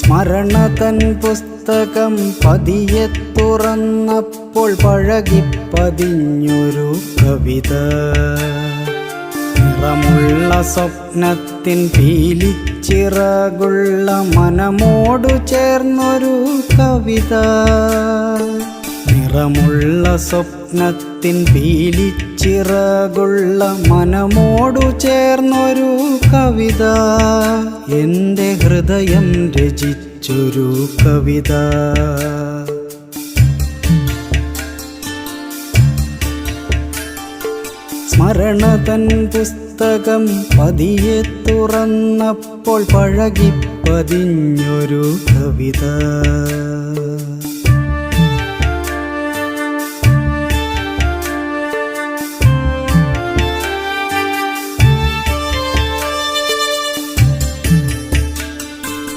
സ്മരണതൻ പുസ്തകം പതിയെ തുറന്നപ്പോൾ പഴകിപ്പതിഞ്ഞൊരു കവിത. നിറമുള്ള സ്വപ്നത്തിൻ പീലിച്ചിറകുള്ള മനമോടു ചേർന്നൊരു കവിത. നിറമുള്ള സ്വപ്നത്തിൻ പീലിച്ചിറകുള്ള മനമോടു ചേർന്നൊരു കവിത. എൻ്റെ ഹൃദയം രചിച്ചൊരു കവിത. സ്മരണതൻ പുസ്തകം പതിയെ തുറന്നപ്പോൾ പഴകിപ്പതിഞ്ഞൊരു കവിത.